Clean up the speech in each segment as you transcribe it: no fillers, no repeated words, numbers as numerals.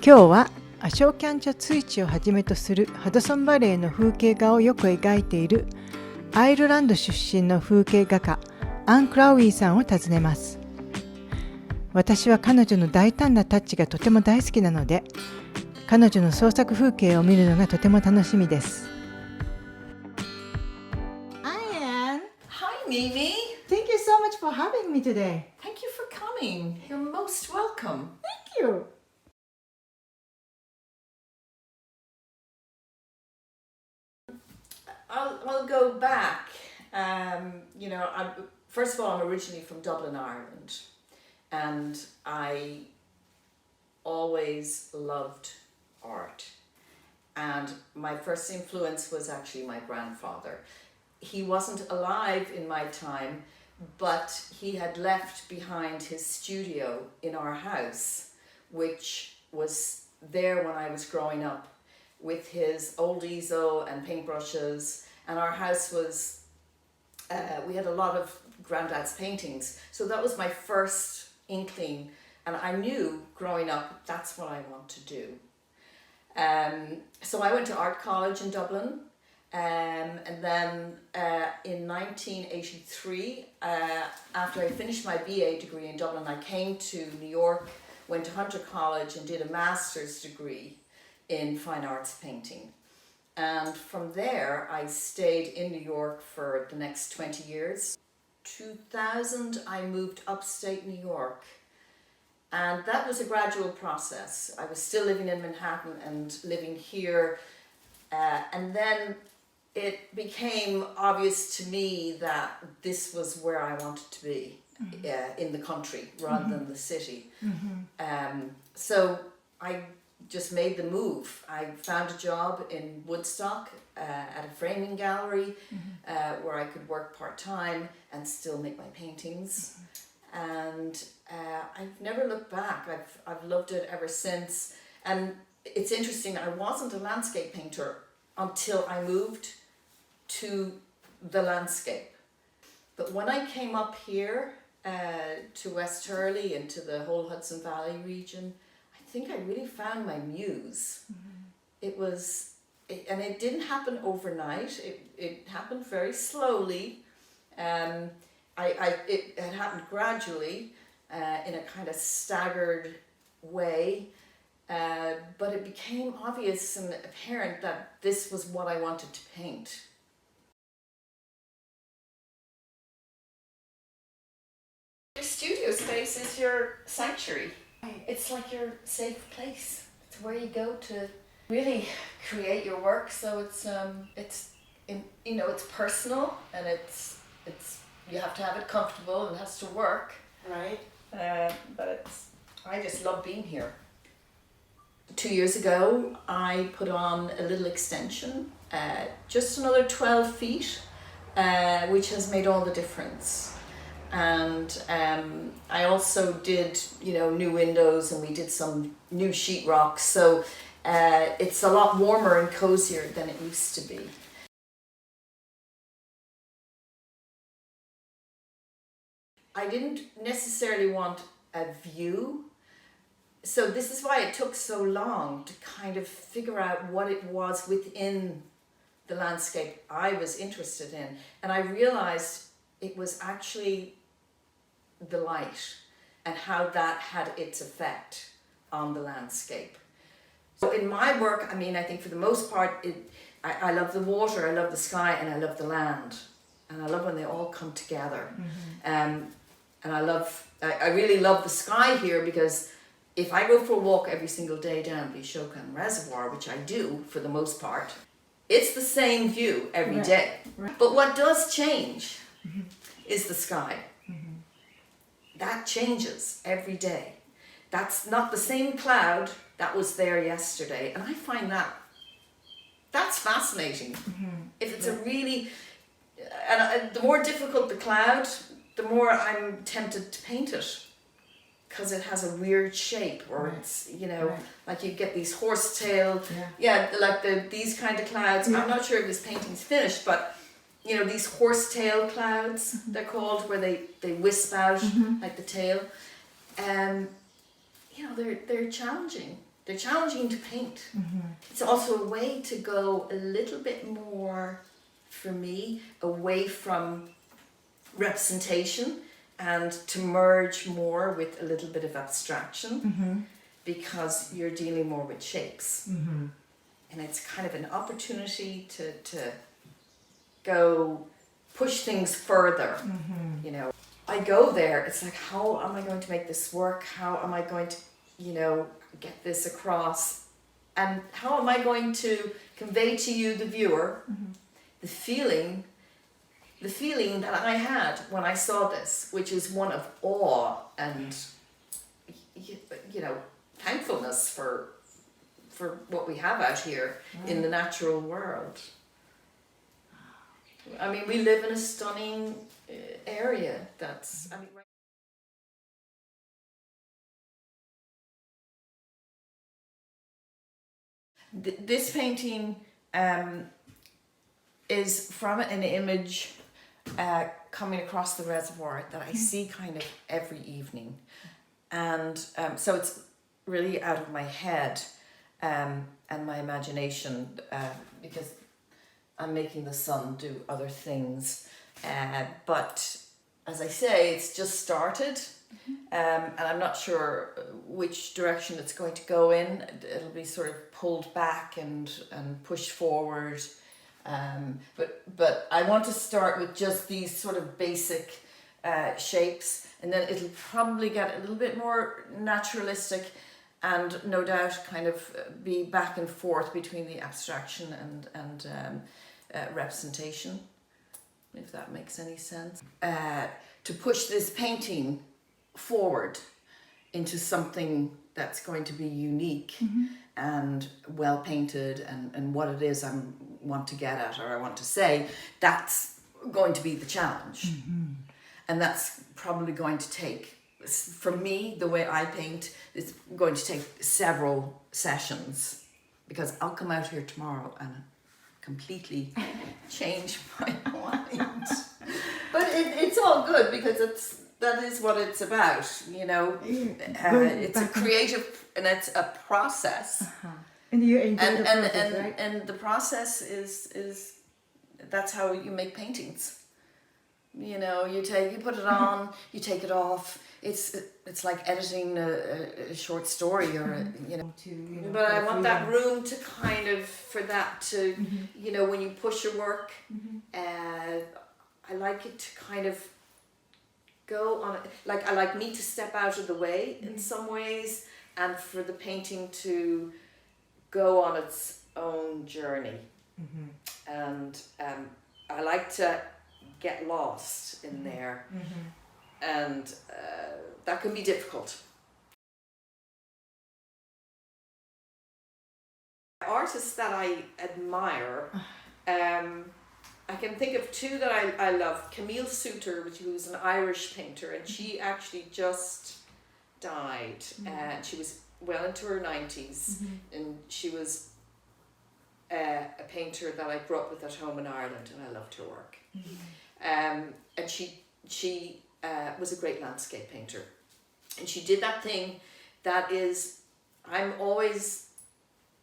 今日はアショーキャンチャツイチをはじめとするハドソンバレーの風景画をよく描いているアイルランド出身の風景画家アン・クラウリーさんを訪ねます。私は彼女の大胆なタッチがとても大好きなので、彼女の創作風景を見るのがとても楽しみです。Hi Anne. Hi Mimi. Thank you so much for having me today. Thank you for coming. You're most welcome. Thank you. I'll go back. First of all, I'm originally from Dublin, Ireland, and I always loved art. And my first influence was actually my grandfather. He wasn't alive in my time, but he had left behind his studio in our house, which was there when I was growing up, with his old easel and paintbrushes. And our house was, we had a lot of granddad's paintings. So that was my first inkling. And I knew growing up, that's what I want to do. So I went to art college in Dublin. And then in 1983, after I finished my BA degree in Dublin, I came to New York, went to Hunter College and did a master's degree in fine arts painting. And from there, I stayed in New York for the next 20 years. 2000, I moved upstate New York. And that was a gradual process. I was still living in Manhattan and living here. And then it became obvious to me that this was where I wanted to be, in the country rather than the city. So I just made the move. I found a job in Woodstock at a framing gallery where I could work part-time and still make my paintings. And I've never looked back. I've loved it ever since. And it's interesting, I wasn't a landscape painter until I moved to the landscape. But when I came up here to West Hurley and to the whole Hudson Valley region, I think I really found my muse. And it didn't happen overnight. It happened very slowly. It had happened gradually in a kind of staggered way. But it became obvious and apparent that this was what I wanted to paint. Your studio space is your sanctuary. It's like your safe place. It's where you go to really create your work. So it's personal and it's you have to have it comfortable and it has to work. Right. But I just love being here. 2 years ago, I put on a little extension, just another 12 feet, which has made all the difference. And I also did, new windows, and we did some new sheetrock. So it's a lot warmer and cozier than it used to be. I didn't necessarily want a view. So this is why it took so long to kind of figure out what it was within the landscape I was interested in. And I realized it was actually the light and how that had its effect on the landscape. So in my work, I think for the most part, I love the water, I love the sky, and I love the land. And I love when they all come together. And I really love the sky here, because if I go for a walk every single day down Bishokan Reservoir, which I do for the most part, it's the same view every day. Right. But what does change is the sky. That changes every day. That's not the same cloud that was there yesterday. And I find that's fascinating. If it's a really, and the more difficult the cloud, the more I'm tempted to paint it, because it has a weird shape, or it's, like you get these horsetail, like these kind of clouds. I'm not sure if this painting's finished, but these horsetail clouds, they're called, where they wisp out like the tail. They're challenging. they're challenging to paint. It's also a way to go a little bit more, for me, away from representation and to merge more with a little bit of abstraction because you're dealing more with shapes. And it's kind of an opportunity to go push things further, you know. I go there, it's like, how am I going to make this work? How am I going to, you know, get this across? And how am I going to convey to you, the viewer, the feeling that I had when I saw this, which is one of awe and, you know, thankfulness for what we have out here in the natural world. I mean, we live in a stunning area that's, I mean, this painting is from an image coming across the reservoir that I see kind of every evening. And so it's really out of my head and my imagination because I'm making the sun do other things. But as I say, it's just started. And I'm not sure which direction it's going to go in. It'll be sort of pulled back and pushed forward. But I want to start with just these sort of basic shapes, and then it'll probably get a little bit more naturalistic and no doubt kind of be back and forth between the abstraction and representation, if that makes any sense. To push this painting forward into something that's going to be unique and well painted and what it is I want to get at or I want to say, that's going to be the challenge. And that's probably going to take, for me, the way I paint, it's going to take several sessions because I'll come out here tomorrow and completely change my mind. But it's all good because that is what it's about, you know. It's a creative and it's a process. And you enjoy the process, right? And the process is that's how you make paintings. You know, you put it on, you take it off. It's like editing a short story or you know. But I want that room to kind of for that to you know when you push your work. I like it to kind of go on. Like I like me to step out of the way in some ways, and for the painting to go on its own journey. And I like to get lost in there, and that can be difficult. Artists that I admire, I can think of two that I love. Camille Souter, who's an Irish painter, and she actually just died. And she was well into her 90s, and she was a painter that I grew up with at home in Ireland, and I loved her work. And she was a great landscape painter, and she did that thing that is I'm always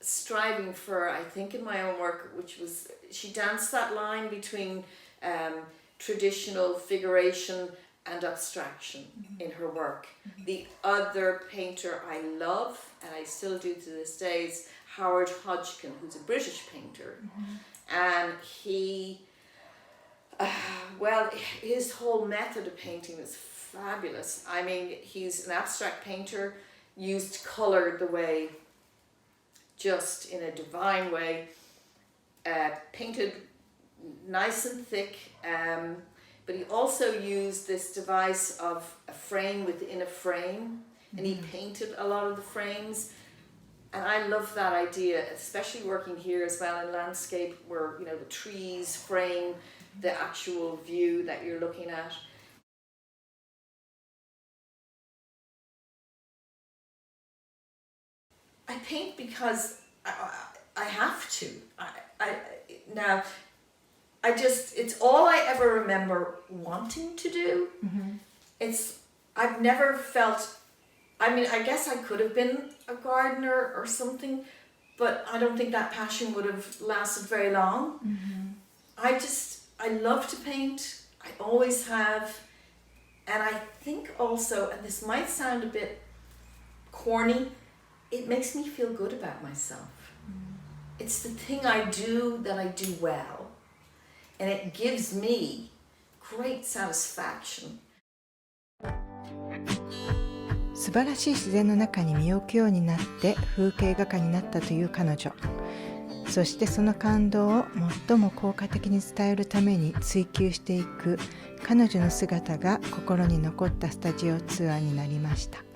striving for, I think, in my own work, which was she danced that line between traditional figuration and abstraction in her work. The other painter I love, and I still do to this day, is Howard Hodgkin, who's a British painter. And he, well, his whole method of painting is fabulous. I mean, he's an abstract painter, used colour the way, just in a divine way, painted nice and thick, but he also used this device of a frame within a frame, and he painted a lot of the frames. And I love that idea, especially working here as well in landscape, where you know the trees frame the actual view that you're looking at. I paint because I have to. It's all I ever remember wanting to do. I've never felt I mean, I guess I could have been a gardener or something, but I don't think that passion would have lasted very long. I love to paint. I always have. And I think also, and this might sound a bit corny, it makes me feel good about myself. It's the thing I do that I do well. And it gives me great satisfaction. 素晴らしい自然の中に身を置くようになって風景画家になったという彼女。そしてその感動を最も効果的に伝えるために追求していく彼女の姿が心に残ったスタジオツアーになりました。